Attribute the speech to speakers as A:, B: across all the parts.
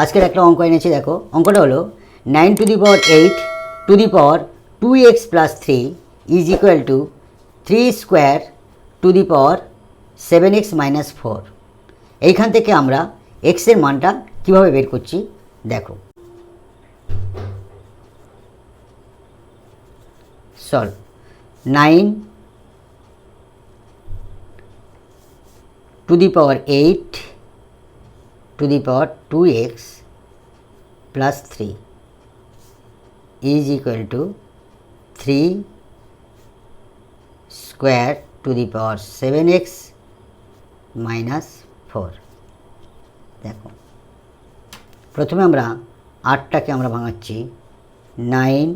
A: আজকের একটা অঙ্ক এনেছি, দেখো অঙ্কটা হলো 9 to the power 8 to the power 2x plus 3 is equal to 3 square to the power 7x minus 4। এইখান থেকে আমরা এক্সের মানটা কীভাবে বের করছি দেখো। Solve 9 to the power 8 to the power 2x plus 3 is equal to 3 square to the power 7x minus 4। দেখো প্রথমে আমরা 8টাকে আমরা ভাঙাচ্ছি, 9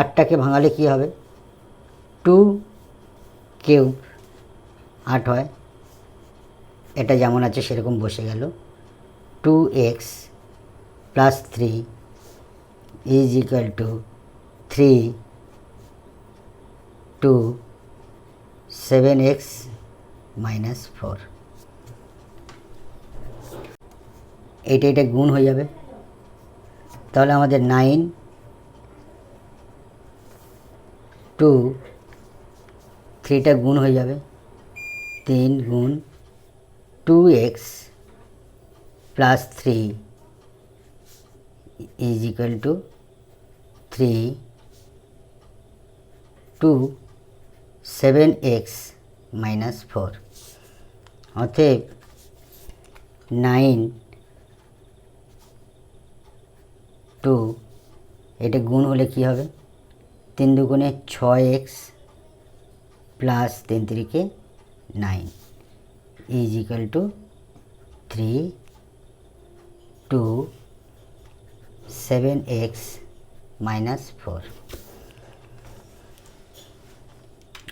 A: 8টাকে ভাঙালে কি হবে, 2 কিউব 8 হয়, এটা যেমন আছে সেরকম বসে গেল। 2x plus 3 is equal to 3 to 7x minus 4। এটা গুণ হয়ে যাবে, তাহলে আমাদের 9 টু 3টা গুণ হয়ে যাবে, 3 গুণ 2x plus 3 is equal to 3 to 7x minus 4। অতএব 9 টু এটা গুণ হলে কি হবে, 3 দুগুণে 6x plus 3 3কে 9 is equal to 3 to 7x minus 4।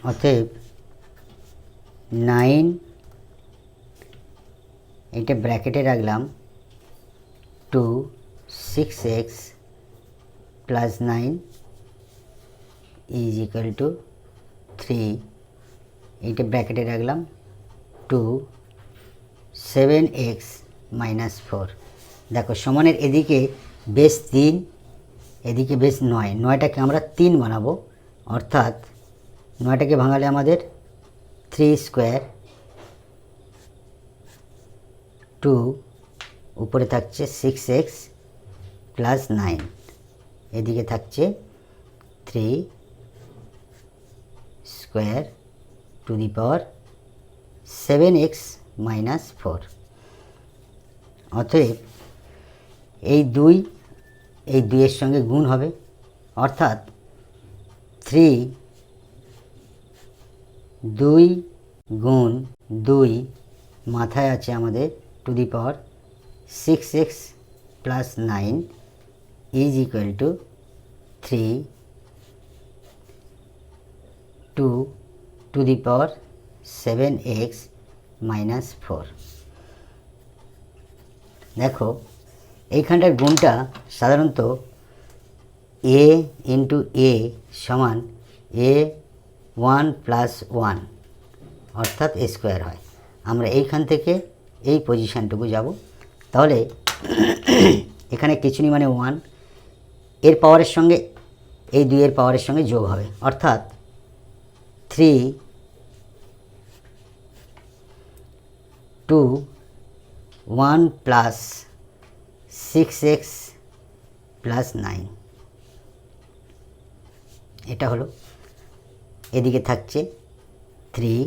A: অতএব 9 এটা ব্র্যাকেটে রাখলাম, 2 6x plus 9 is equal to 3 এটা ব্র্যাকেটে রাখলাম, 2 7x মাইনাস 4। দেখো সমানের এদিকে বেস 3 এদিকে বেস 9, 9টাকে আমরা 3 বানাবো, অর্থাৎ 9টাকে ভাঙালে আমাদের 3 স্কোয়ার 2 উপরে থাকছে 6x প্লাস 9, এদিকে থাকছে 3 square to the power 7x minus 4। অতএব এই 2 এর সঙ্গে গুণ হবে, অর্থাৎ 3 2 গুণ 2 মাথায় আছে আমাদের to the power 6x plus 9 is equal to 3 to the power 7x minus 4। দেখো এইখানটার গুণটা সাধারণত a ইন্টু a সমান a1 প্লাস 1 অর্থাৎ a স্কোয়ার হয়। আমরা এইখান থেকে এই পজিশানটুকু যাব, তাহলে এখানে কিছু নেই মানে 1 এর পাওয়ারের সঙ্গে এই 2 এর পাওয়ারের সঙ্গে যোগ হবে, অর্থাৎ 3 2 1 প্লাস 6x প্লাস 9 এটা হলো, এদিকে থাকছে 3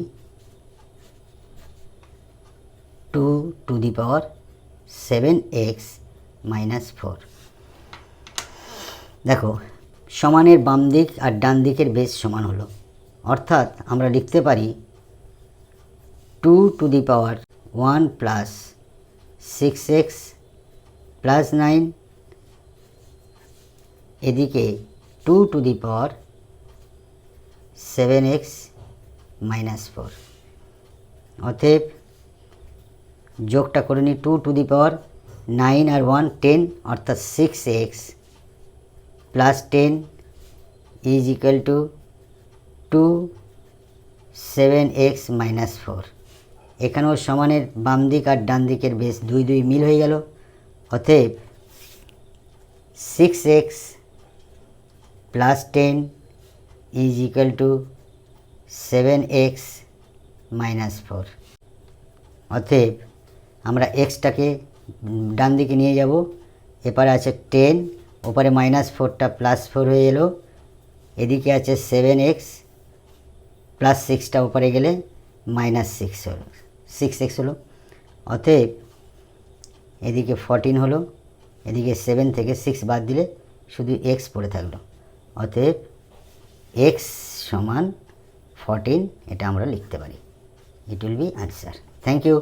A: 2 to the power 7x minus 4। দেখো সমানের বাম দিক আর ডান দিকের বেস সমান হলো, অর্থাৎ আমরা লিখতে পারি 2 to the power 1 plus 6x plus 9 এদিকে 2 to the power 7x minus 4। অতএব যোগটা করে নিই, 2 টু দি পাওয়ার 9 আর 1 10 অর্থাৎ 6x plus 10 is equal two 2 7x minus 4। এখানেও সমানের বাম দিক আর ডান দিকের বেস 2 2 মিল হয়ে গেল, অতএব 6x plus 10 is equal two 7x minus 4। অতএব আমরা এক্সটাকে ডান দিকে নিয়ে যাব, এপারে আছে 10, ওপারে -4টা +4 হয়ে এলো, এদিকে আছে 7x প্লাস 6টা ওপারে গেলে -6x হলো। অতএব এদিকে 14 হলো, এদিকে 7 থেকে 6 বাদ দিলে শুধু x পড়ে থাকলো। অতএব x সমান 14, এটা আমরা লিখতে পারি। It will be answer. Thank you.